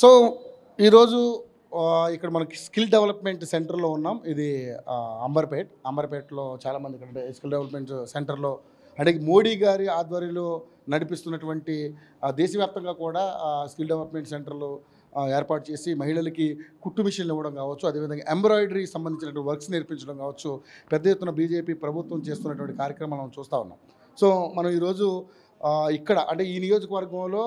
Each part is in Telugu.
సో ఈరోజు ఇక్కడ మనకి స్కిల్ డెవలప్మెంట్ సెంటర్లో ఉన్నాం. ఇది అంబర్పేటలో చాలామంది ఇక్కడ స్కిల్ డెవలప్మెంట్ సెంటర్లో అంటే మోడీ గారి ఆధ్వర్యంలో నడిపిస్తున్నటువంటి దేశవ్యాప్తంగా కూడా స్కిల్ డెవలప్మెంట్ సెంటర్లు ఏర్పాటు చేసి మహిళలకి కుట్టు మిషన్లు ఇవ్వడం కావచ్చు, అదేవిధంగా ఎంబ్రాయిడరీ సంబంధించినటువంటి వర్క్స్ నేర్పించడం కావచ్చు, పెద్ద ఎత్తున బీజేపీ ప్రభుత్వం చేస్తున్నటువంటి కార్యక్రమాలు మనం చూస్తూ ఉన్నాం. సో మనం ఈరోజు ఇక్కడ అంటే ఈ నియోజకవర్గంలో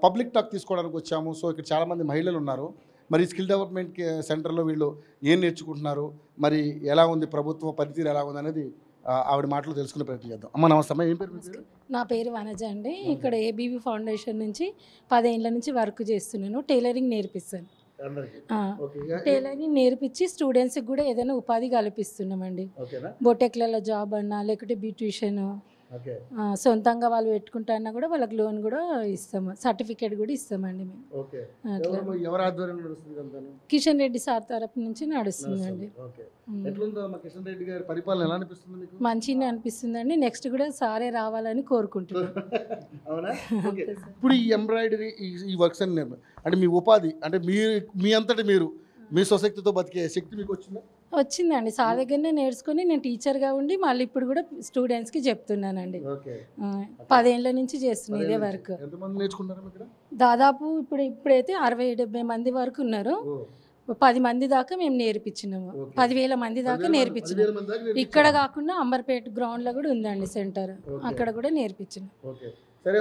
పబ్లిక్ టాక్ తీసుకోవడానికి వచ్చాము. సో ఇక్కడ చాలామంది మహిళలు ఉన్నారు. మరి స్కిల్ డెవలప్మెంట్ సెంటర్లో వీళ్ళు ఏం నేర్చుకుంటున్నారు, మరి ఎలా ఉంది ప్రభుత్వ పనితీరు ఎలా ఉంది అనేది ఆవిడ మాటలు తెలుసుకునే ప్రయత్నం చేద్దాం. అమ్మ నమస్తే. ఏం పేరు? నా పేరు వనజ అండి. ఇక్కడ ఏబీవీ ఫౌండేషన్ నుంచి 10 ఏళ్ళ నుంచి వర్క్ చేస్తున్నాను. టైలరింగ్ నేర్పిస్తాను. టైలరింగ్ నేర్పించి స్టూడెంట్స్కి కూడా ఏదైనా ఉపాధి కల్పిస్తున్నామండి. బొటెక్లలో జాబ్ అన్నా లేకుంటే బ్యూటిషియన్ సొంతంగా వాళ్ళు పెట్టుకుంటా అన్నా కూడా వాళ్ళకి లోన్ కూడా ఇస్తాము, సర్టిఫికేట్ కూడా ఇస్తామండి మేము. కిషన్ రెడ్డి సార్ తరపు నుంచి నడుస్తుందండి. మంచిగా అనిపిస్తుందండి. నెక్స్ట్ కూడా సారే రావాలని కోరుకుంటున్నాను. ఇప్పుడు ఈ ఎంబ్రాయిడరీ ఈ వర్క్స్ అని అంటే మీ ఉపాధి అంటే మీ అంతటి మీరు మీ స్వశక్తితో బతికే శక్తి మీకు వచ్చిందా? వచ్చిందండి. సార్ దగ్గరనే నేర్చుకుని నేను టీచర్గా ఉండి మళ్ళీ ఇప్పుడు కూడా స్టూడెంట్స్కి చెప్తున్నానండి. 10 ఏళ్ళ నుంచి చేస్తున్నాను ఇదే వర్క్. దాదాపు ఇప్పుడైతే 60-70 మంది వరకు ఉన్నారు. 10 మంది దాకా మేము నేర్పించినాము. 10,000 మంది దాకా నేర్పించినాము. ఇక్కడ కాకుండా అంబర్పేట గ్రౌండ్లో కూడా ఉందండి సెంటర్, అక్కడ కూడా నేర్పించినాం. సరే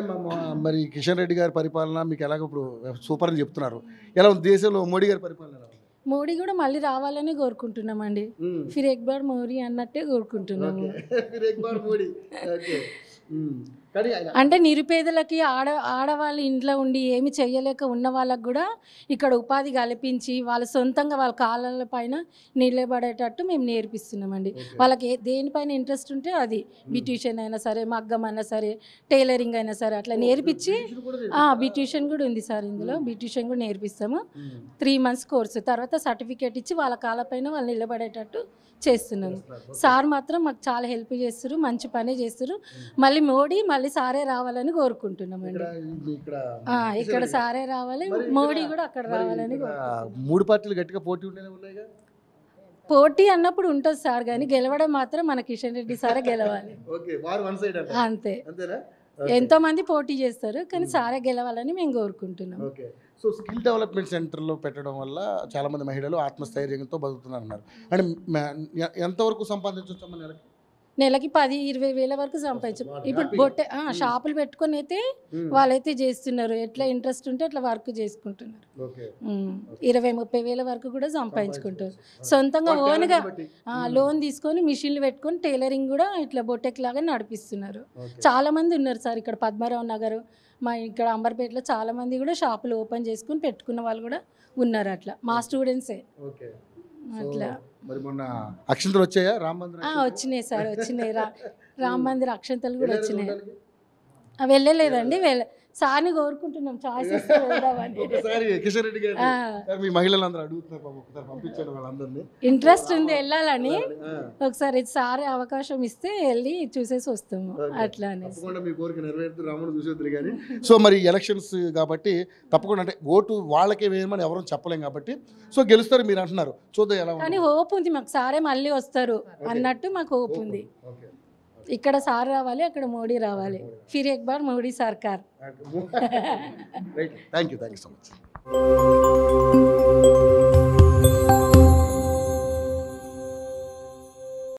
మరి కిషన్ రెడ్డి గారి పరిపాలన మీకు ఎలాగో ఇప్పుడు సూపర్ అని చెప్తున్నారు. ఎలా ఉంది దేశంలో మోడీ గారి పరిపాలన? మోడీ కూడా మళ్ళీ రావాలని కోరుకుంటున్నామండి. ఫిర్ ఎక్ బార్ మోడీ అన్నట్టే కోరుకుంటున్నాము. అంటే నిరుపేదలకి ఆడవాళ్ళ ఇంట్లో ఉండి ఏమి చెయ్యలేక ఉన్న వాళ్ళకు కూడా ఇక్కడ ఉపాధి కల్పించి వాళ్ళ సొంతంగా వాళ్ళ కాళ్ళ పైన నిలబడేటట్టు మేము నేర్పిస్తున్నామండి. వాళ్ళకి దేనిపైన ఇంట్రెస్ట్ ఉంటే అది బ్యూటిషియన్ అయినా సరే, మగ్గం అయినా సరే, టైలరింగ్ అయినా సరే అట్లా నేర్పించి బ్యూటిషియన్ కూడా ఉంది సార్. ఇందులో బ్యూటిషియన్ కూడా నేర్పిస్తాము. 3 months కోర్సు తర్వాత సర్టిఫికేట్ ఇచ్చి వాళ్ళ కాళ్ళపైన వాళ్ళు నిలబడేటట్టు చేస్తున్నాము. సార్ మాత్రం మాకు చాలా హెల్ప్ చేస్తారు, మంచి పనే చేస్తారు. మళ్ళీ మళ్ళీ సారే రావాలని కోరుకుంటున్నామండి. ఇక్కడ సారే రావాలి, మోడీ కూడా అక్కడ రావాలని. 3 పార్టీలు గట్టిగా పోటీ ఉండేది. పోటీ అన్నప్పుడు ఉంటుంది సార్, కానీ గెలవడం మాత్రం మన కిషన్ రెడ్డి సారే గెలవాలి అంతే. ఎంతో మంది పోటీ చేస్తారు కానీ సారే గెలవాలని మేము కోరుకుంటున్నాం. సో స్కిల్ డెవలప్మెంట్ సెంటర్లో పెట్టడం వల్ల చాలామంది మహిళలు ఆత్మస్థైర్యంతో బతుకుతున్నారు అన్నారు. అంటే ఎంతవరకు సంపాదించవచ్చు? నెలకి 10-20 వేల వరకు సంపాదించు. ఇప్పుడు షాపులు పెట్టుకొని అయితే వాళ్ళైతే చేస్తున్నారు. ఎట్లా ఇంట్రెస్ట్ ఉంటే అట్లా వర్క్ చేసుకుంటున్నారు. 20-30 వేల వరకు కూడా సంపాదించుకుంటారు. సొంతంగా ఓన్గా లోన్ తీసుకొని మిషన్లు పెట్టుకొని టైలరింగ్ కూడా ఇట్లా బొటెక్ లాగా నడిపిస్తున్నారు. చాలా మంది ఉన్నారు సార్ ఇక్కడ పద్మారావు నగర్ ఇక్కడ అంబర్పేటలో చాలా మంది కూడా షాపులు ఓపెన్ చేసుకుని పెట్టుకున్న వాళ్ళు కూడా ఉన్నారు. అట్లా మా స్టూడెంట్సే. అట్లా మరి మొన్న అక్షంతలు వచ్చాయా? వచ్చినాయి సార్, వచ్చినాయి. రామ మందిర అక్షంతలు కూడా వచ్చినాయి. వెళ్ళలేదండి, సార్ని కోరుకుంటున్నాం ఛాయిస్ ఇస్తే వెళ్దామని. ఇంట్రెస్ట్ ఉంది వెళ్ళాలని. ఒకసారి సార్ అవకాశం ఇస్తే వెళ్ళి చూసేసి వస్తాము అట్లా అనేసి. సో మరి ఎలక్షన్స్ కాబట్టి తప్పకుండా అంటే ఓటు వాళ్ళకే వేయమని ఎవరు చెప్పలేం కాబట్టి సో గెలుస్తారు మీరు అంటున్నారు. చూద్దాం ఎలా. కానీ హోప్ ఉంది మాకు, సారే మళ్ళీ వస్తారు అన్నట్టు మాకు హోప్ ఉంది. ఇక్కడ సార్ రావాలి, అక్కడ మోడీ రావాలి. ఫిర్ ఎక్ బార్ మోడీ సర్కార్. Thank you so much.